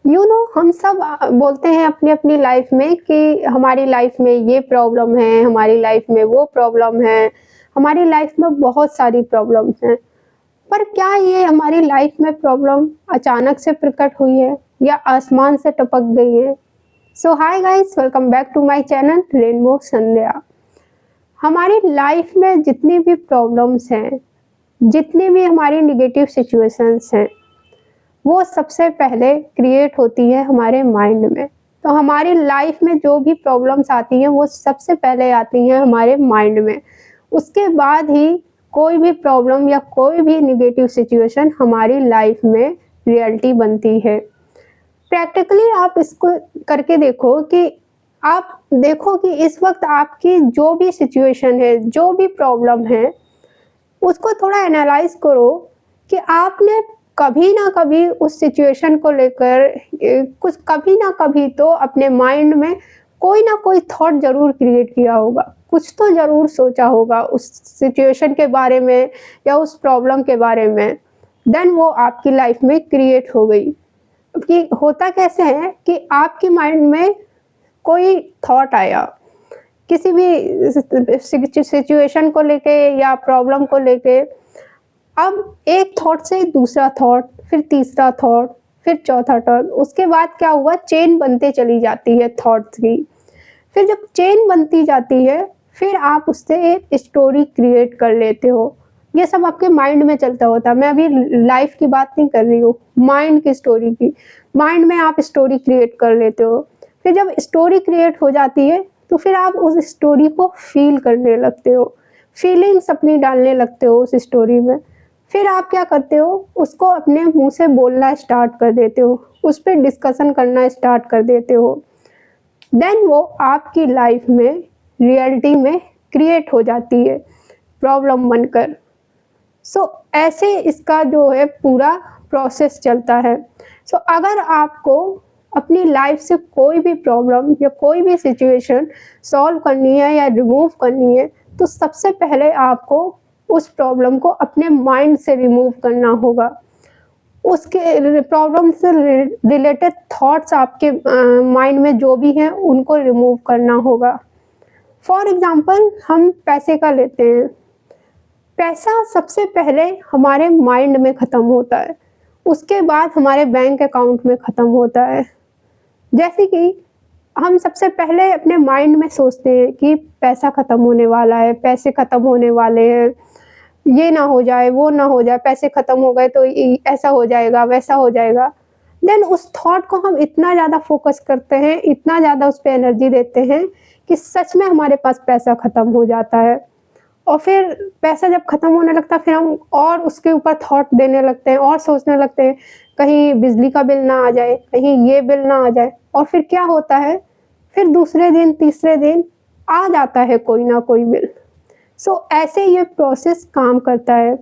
हम सब बोलते हैं अपनी अपनी लाइफ में कि हमारी लाइफ में ये प्रॉब्लम है, हमारी लाइफ में वो प्रॉब्लम है, हमारी लाइफ में बहुत सारी प्रॉब्लम्स हैं। पर क्या ये हमारी लाइफ में प्रॉब्लम अचानक से प्रकट हुई है या आसमान से टपक गई है? So hi guys, welcome back to my channel rainbow Sandhya. हमारी लाइफ में जितनी भी प्रॉब्लम्स हैं, जितनी भी हमारी नेगेटिव सिचुएशंस हैं, वो सबसे पहले क्रिएट होती है हमारे माइंड में। तो हमारी लाइफ में जो भी प्रॉब्लम्स आती हैं वो सबसे पहले आती हैं हमारे माइंड में। उसके बाद ही कोई भी प्रॉब्लम या कोई भी नेगेटिव सिचुएशन हमारी लाइफ में रियलिटी बनती है। प्रैक्टिकली आप इसको करके देखो कि आप देखो कि इस वक्त आपकी जो भी सिचुएशन है, जो भी प्रॉब्लम है, उसको थोड़ा एनालाइज करो कि आपने कभी ना कभी उस सिचुएशन को लेकर कुछ कभी ना कभी तो अपने माइंड में कोई ना कोई थॉट ज़रूर क्रिएट किया होगा, कुछ तो ज़रूर सोचा होगा उस सिचुएशन के बारे में या उस प्रॉब्लम के बारे में। देन वो आपकी लाइफ में क्रिएट हो गई। कि होता कैसे है कि आपके माइंड में कोई थॉट आया किसी भी सिचुएशन को लेके या प्रॉब्लम को लेके। अब एक थॉट से दूसरा थॉट, फिर तीसरा थॉट, फिर चौथा थॉट, उसके बाद क्या हुआ, चेन बनते चली जाती है थॉट्स की। फिर जब चेन बनती जाती है, फिर आप उससे एक स्टोरी क्रिएट कर लेते हो। ये सब आपके माइंड में चलता होता है। मैं अभी लाइफ की बात नहीं कर रही हूँ, माइंड की स्टोरी की। माइंड में आप स्टोरी क्रिएट कर लेते हो। फिर जब स्टोरी क्रिएट हो जाती है तो फिर आप उस स्टोरी को फील करने लगते हो, फीलिंग्स अपनी डालने लगते हो उस स्टोरी में। फिर आप क्या करते हो, उसको अपने मुंह से बोलना स्टार्ट कर देते हो, उस पर डिस्कशन करना स्टार्ट कर देते हो। देन वो आपकी लाइफ में रियलिटी में क्रिएट हो जाती है प्रॉब्लम बनकर। ऐसे इसका जो है पूरा प्रोसेस चलता है। अगर आपको अपनी लाइफ से कोई भी प्रॉब्लम या कोई भी सिचुएशन सॉल्व करनी है या रिमूव करनी है, तो सबसे पहले आपको उस प्रॉब्लम को अपने माइंड से रिमूव करना होगा। उसके प्रॉब्लम से रिलेटेड थॉट्स आपके माइंड में जो भी हैं उनको रिमूव करना होगा। फॉर एग्जांपल हम पैसे का लेते हैं। पैसा सबसे पहले हमारे माइंड में ख़त्म होता है, उसके बाद हमारे बैंक अकाउंट में ख़त्म होता है। जैसे कि हम सबसे पहले अपने माइंड में सोचते हैं कि पैसा ख़त्म होने वाला है, पैसे ख़त्म होने वाले हैं, ये ना हो जाए, वो ना हो जाए, पैसे ख़त्म हो गए तो ऐसा हो जाएगा, वैसा हो जाएगा। देन उस थॉट को हम इतना ज़्यादा फोकस करते हैं, इतना ज़्यादा उस पर एनर्जी देते हैं कि सच में हमारे पास पैसा ख़त्म हो जाता है। और फिर पैसा जब ख़त्म होने लगता है, फिर हम और उसके ऊपर थॉट देने लगते हैं और सोचने लगते हैं, कहीं बिजली का बिल ना आ जाए, कहीं ये बिल ना आ जाए। और फिर क्या होता है, फिर दूसरे दिन, तीसरे दिन आ जाता है कोई ना कोई बिल। ऐसे ये प्रोसेस काम करता है।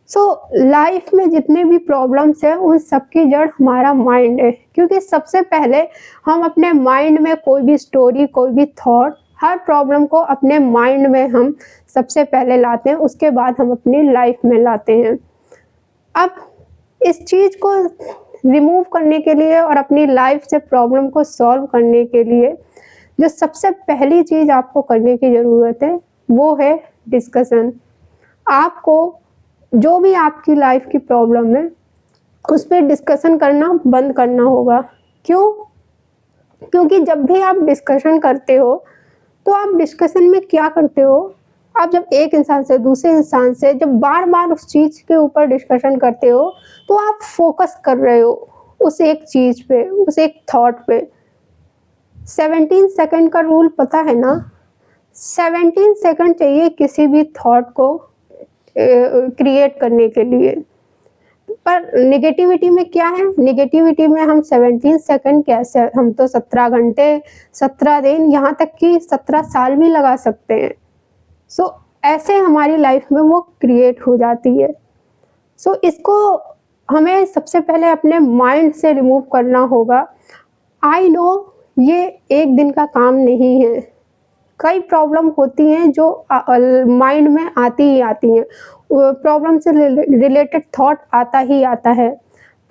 लाइफ में जितने भी प्रॉब्लम्स हैं उन सब की जड़ हमारा माइंड है, क्योंकि सबसे पहले हम अपने माइंड में कोई भी स्टोरी, कोई भी थॉट, हर प्रॉब्लम को अपने माइंड में हम सबसे पहले लाते हैं, उसके बाद हम अपनी लाइफ में लाते हैं। अब इस चीज़ को रिमूव करने के लिए और अपनी लाइफ से प्रॉब्लम को सॉल्व करने के लिए जो सबसे पहली चीज़ आपको करने की ज़रूरत है वो है डिस्कशन। आपको जो भी आपकी लाइफ की प्रॉब्लम है उस पर डिस्कशन करना बंद करना होगा। क्यों? क्योंकि जब भी आप डिस्कशन करते हो तो आप डिस्कशन में क्या करते हो, आप जब एक इंसान से दूसरे इंसान से जब बार बार उस चीज़ के ऊपर डिस्कशन करते हो तो आप फोकस कर रहे हो उस एक चीज़ पे, उस एक थॉट पे। 17 सेकंड का रूल पता है ना? 17 सेकंड चाहिए किसी भी थॉट को क्रिएट करने के लिए। पर नेगेटिविटी में क्या है, नेगेटिविटी में हम 17 सेकंड कैसे, हम तो 17 घंटे, 17 दिन, यहाँ तक कि 17 साल भी लगा सकते हैं। ऐसे हमारी लाइफ में वो क्रिएट हो जाती है। इसको हमें सबसे पहले अपने माइंड से रिमूव करना होगा। आई नो ये एक दिन का काम नहीं है, कई प्रॉब्लम होती हैं जो माइंड में आती ही आती हैं, प्रॉब्लम से रिलेटेड थॉट आता ही आता है।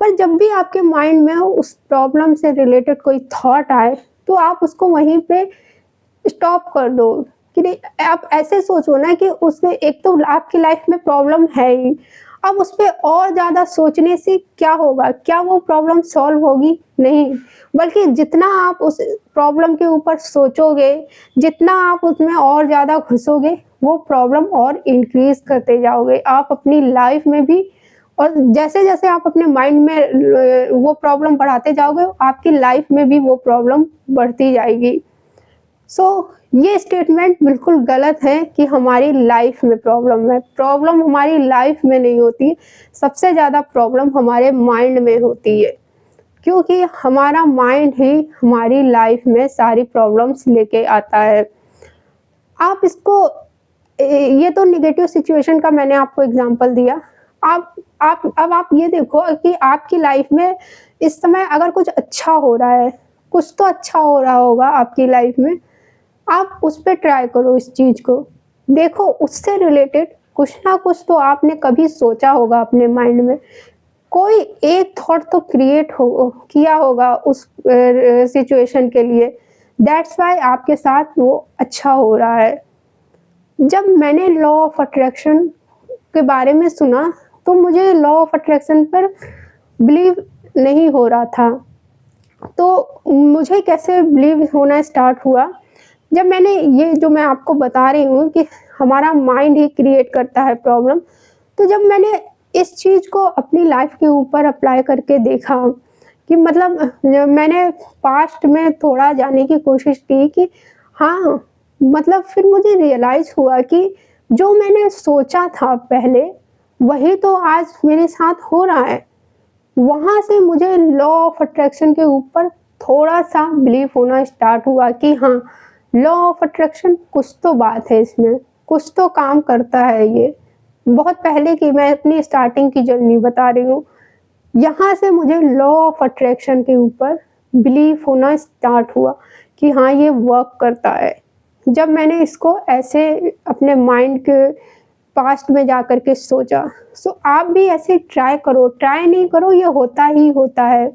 पर जब भी आपके माइंड में उस प्रॉब्लम से रिलेटेड कोई थॉट आए, तो आप उसको वहीं पे स्टॉप कर दो कि नहीं, आप ऐसे सोचो ना कि उसमें एक तो आपकी लाइफ में प्रॉब्लम है ही, अब उस पे और ज़्यादा सोचने से क्या होगा? क्या वो प्रॉब्लम सॉल्व होगी? नहीं, बल्कि जितना आप उस प्रॉब्लम के ऊपर सोचोगे, जितना आप उसमें और ज़्यादा घुसोगे, वो प्रॉब्लम और इंक्रीज़ करते जाओगे। आप अपनी लाइफ में भी, और जैसे-जैसे आप अपने माइंड में वो प्रॉब्लम बढ़ाते जाओगे, आपकी लाइफ में भी वो प्रॉब्लम बढ़ती जाएगी। सो ये स्टेटमेंट बिल्कुल गलत है कि हमारी लाइफ में प्रॉब्लम है। प्रॉब्लम हमारी लाइफ में नहीं होती, सबसे ज़्यादा प्रॉब्लम हमारे माइंड में होती है, क्योंकि हमारा माइंड ही हमारी लाइफ में सारी प्रॉब्लम्स लेके आता है। आप इसको ये तो नेगेटिव सिचुएशन का मैंने आपको एग्ज़ाम्पल दिया। अब आप ये देखो कि आपकी लाइफ में इस समय अगर कुछ अच्छा हो रहा है, कुछ तो अच्छा हो रहा होगा आपकी लाइफ में, आप उस पे ट्राई करो इस चीज़ को। देखो उससे रिलेटेड कुछ ना कुछ तो आपने कभी सोचा होगा अपने माइंड में। कोई एक थॉट तो क्रिएट हो किया होगा उस सिचुएशन के लिए। दैट्स व्हाई आपके साथ वो अच्छा हो रहा है। जब मैंने लॉ ऑफ अट्रैक्शन के बारे में सुना, तो मुझे लॉ ऑफ अट्रैक्शन पर बिलीव नहीं हो रहा था। तो मुझे कैसे बिलीव होना स्टार्ट हुआ, जब मैंने ये जो मैं आपको बता रही हूँ कि हमारा माइंड ही क्रिएट करता है प्रॉब्लम, तो जब मैंने इस चीज़ को अपनी लाइफ के ऊपर अप्लाई करके देखा कि मतलब मैंने पास्ट में थोड़ा जाने की कोशिश की कि हाँ, मतलब फिर मुझे रियलाइज़ हुआ कि जो मैंने सोचा था पहले, वही तो आज मेरे साथ हो रहा है। वहाँ से मुझे लॉ ऑफ अट्रैक्शन के ऊपर थोड़ा-सा बिलीव होना स्टार्ट हुआ कि हाँ, लॉ ऑफ अट्रैक्शन कुछ तो बात है इसमें, कुछ तो काम करता है ये। बहुत पहले की मैं अपनी स्टार्टिंग की जर्नी बता रही हूँ। यहाँ से मुझे लॉ ऑफ अट्रैक्शन के ऊपर बिलीव होना स्टार्ट हुआ कि हाँ, ये वर्क करता है। जब मैंने इसको ऐसे अपने माइंड के पास्ट में जाकर के सोचा। सो आप भी ऐसे ट्राई करो, ट्राई नहीं करो, ये होता ही होता है,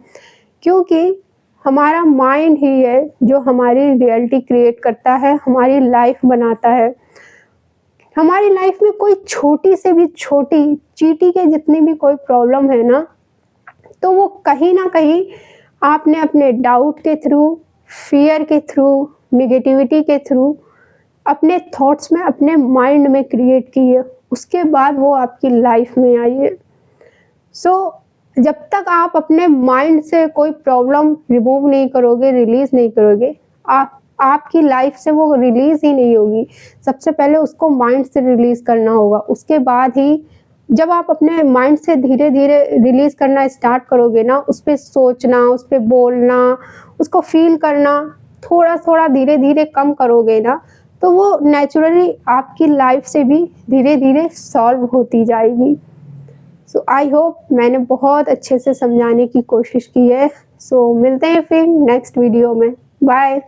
क्योंकि हमारा माइंड ही है जो हमारी रियलिटी क्रिएट करता है, हमारी लाइफ बनाता है। हमारी लाइफ में कोई छोटी से भी छोटी चींटी के जितनी भी कोई प्रॉब्लम है ना, तो वो कहीं न कहीं आपने अपने डाउट के थ्रू, फ़ियर के थ्रू, नेगेटिविटी के थ्रू, अपने थॉट्स में, अपने माइंड में क्रिएट की है, उसके बाद वो आपकी लाइफ में आई है। सो जब तक आप अपने माइंड से कोई प्रॉब्लम रिमूव नहीं करोगे, रिलीज़ नहीं करोगे, आपकी लाइफ से वो रिलीज़ ही नहीं होगी। सबसे पहले उसको माइंड से रिलीज़ करना होगा, उसके बाद ही जब आप अपने माइंड से धीरे-धीरे रिलीज़ करना स्टार्ट करोगे ना, उस पे सोचना, उस पे बोलना, उसको फ़ील करना, थोड़ा-थोड़ा धीरे-धीरे कम करोगे ना, तो वो नेचुरली आपकी लाइफ से भी धीरे-धीरे सॉल्व होती जाएगी। सो आई होप मैंने बहुत अच्छे से समझाने की कोशिश की है। सो मिलते हैं फिर नेक्स्ट वीडियो में। बाय।